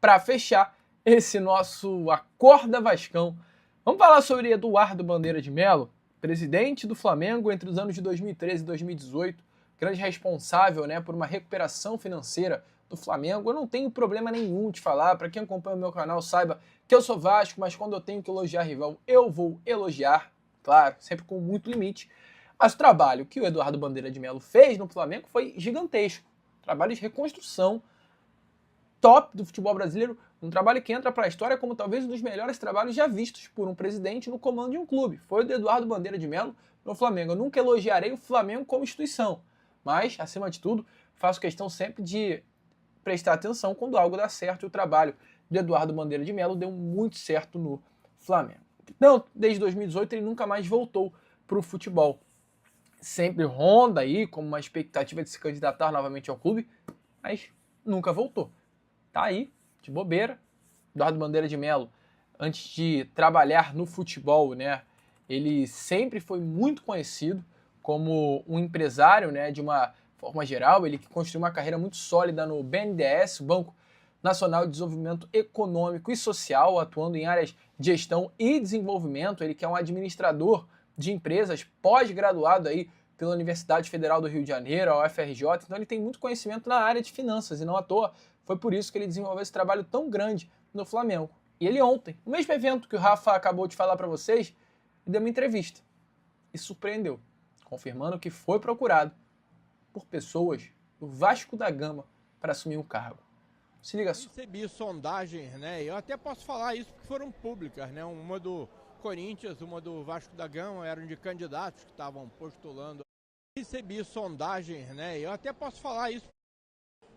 para fechar esse nosso Acorda Vascão, vamos falar sobre Eduardo Bandeira de Mello, presidente do Flamengo entre os anos de 2013 e 2018, grande responsável, né, por uma recuperação financeira do Flamengo. Eu não tenho problema nenhum de falar, para quem acompanha o meu canal saiba que eu sou Vasco, mas quando eu tenho que elogiar rival, eu vou elogiar, claro, sempre com muito limite. Mas o trabalho que o Eduardo Bandeira de Mello fez no Flamengo foi gigantesco. Trabalho de reconstrução top do futebol brasileiro, um trabalho que entra para a história como talvez um dos melhores trabalhos já vistos por um presidente no comando de um clube. Foi o de Eduardo Bandeira de Mello no Flamengo. Eu nunca elogiarei o Flamengo como instituição, mas, acima de tudo, faço questão sempre de prestar atenção quando algo dá certo, e o trabalho de Eduardo Bandeira de Mello deu muito certo no Flamengo. Então, desde 2018 ele nunca mais voltou para o futebol. Sempre ronda aí como uma expectativa de se candidatar novamente ao clube, mas nunca voltou. Tá aí, de bobeira. Eduardo Bandeira de Mello, antes de trabalhar no futebol, né, ele sempre foi muito conhecido como um empresário, né, de uma forma geral. Ele construiu uma carreira muito sólida no BNDES, o Banco Nacional de Desenvolvimento Econômico e Social, atuando em áreas de gestão e desenvolvimento. Ele que é um administrador de empresas, pós-graduado aí pela Universidade Federal do Rio de Janeiro, a UFRJ, então ele tem muito conhecimento na área de finanças, e não à toa foi por isso que ele desenvolveu esse trabalho tão grande no Flamengo. E ele ontem, no mesmo evento que o Rafa acabou de falar para vocês, deu uma entrevista e surpreendeu, confirmando que foi procurado por pessoas do Vasco da Gama para assumir um cargo. Se liga só. Recebi sondagens, né? Eu até posso falar isso porque foram públicas, né? Uma do Corinthians, uma do Vasco da Gama, eram de candidatos que estavam postulando. Recebi sondagens, né? Eu até posso falar isso.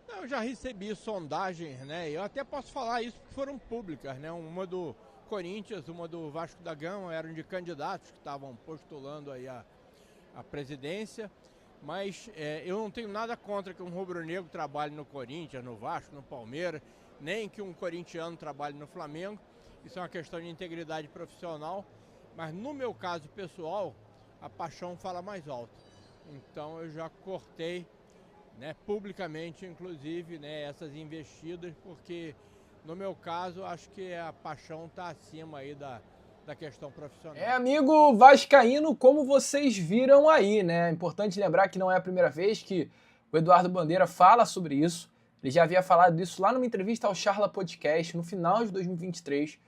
Eu já recebi sondagens, né? Eu até posso falar isso porque foram públicas, né? Uma do Corinthians, uma do Vasco da Gama, eram de candidatos que estavam postulando aí a presidência. Mas eu não tenho nada contra que um rubro-negro trabalhe no Corinthians, no Vasco, no Palmeiras, nem que um corintiano trabalhe no Flamengo. Isso é uma questão de integridade profissional, mas no meu caso pessoal, a paixão fala mais alto. Então eu já cortei, né, publicamente, inclusive, né, essas investidas, porque no meu caso acho que a paixão está acima aí da questão profissional. Amigo vascaíno, como vocês viram aí, né? É importante lembrar que não é a primeira vez que o Eduardo Bandeira fala sobre isso. Ele já havia falado disso lá numa entrevista ao Charla Podcast, no final de 2023.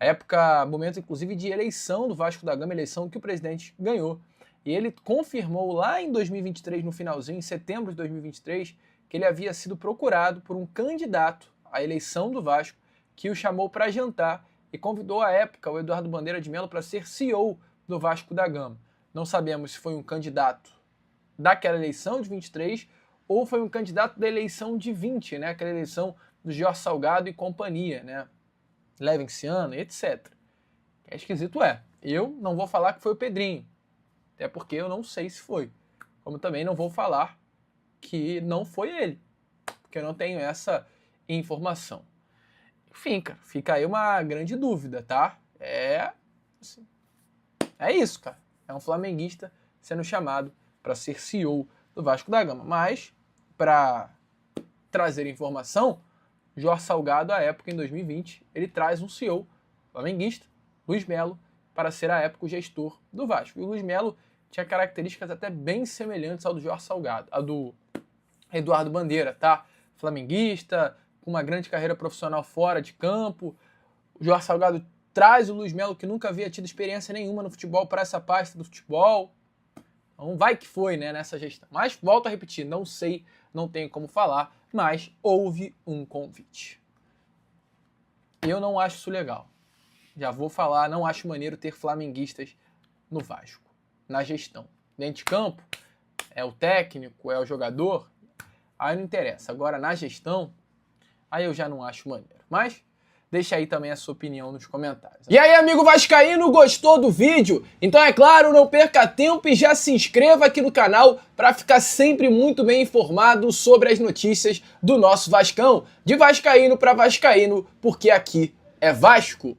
Época, momento inclusive de eleição do Vasco da Gama, eleição que o presidente ganhou. E ele confirmou lá em 2023, no finalzinho, em setembro de 2023, que ele havia sido procurado por um candidato à eleição do Vasco, que o chamou para jantar e convidou à época o Eduardo Bandeira de Mello para ser CEO do Vasco da Gama. Não sabemos se foi um candidato daquela eleição de 23 ou foi um candidato da eleição de 20, né? Aquela eleição do Jorge Salgado e companhia, né? Levenciano, etc. É esquisito, Eu não vou falar que foi o Pedrinho, até porque eu não sei se foi. Como também não vou falar que não foi ele, porque eu não tenho essa informação. Enfim, cara, fica aí uma grande dúvida, tá? Assim, é isso, cara. É um flamenguista sendo chamado para ser CEO do Vasco da Gama. Mas, para trazer informação, Jorge Salgado, à época, em 2020, ele traz um CEO flamenguista, Luiz Melo, para ser, à época, o gestor do Vasco. E o Luiz Melo tinha características até bem semelhantes ao do Jorge Salgado, a do Eduardo Bandeira, tá? Flamenguista, com uma grande carreira profissional fora de campo. O Jorge Salgado traz o Luiz Melo, que nunca havia tido experiência nenhuma no futebol, para essa pasta do futebol. Então vai que foi, né, nessa gestão. Mas, volto a repetir, não sei, não tenho como falar, mas houve um convite. Eu não acho isso legal. Já vou falar, não acho maneiro ter flamenguistas no Vasco, na gestão. Dentro de campo, é o técnico, é o jogador, aí não interessa. Agora, na gestão, aí eu já não acho maneiro. Mas deixa aí também a sua opinião nos comentários. E aí, amigo vascaíno, gostou do vídeo? Então, é claro, não perca tempo e já se inscreva aqui no canal para ficar sempre muito bem informado sobre as notícias do nosso Vascão. De vascaíno para vascaíno, porque aqui é Vasco.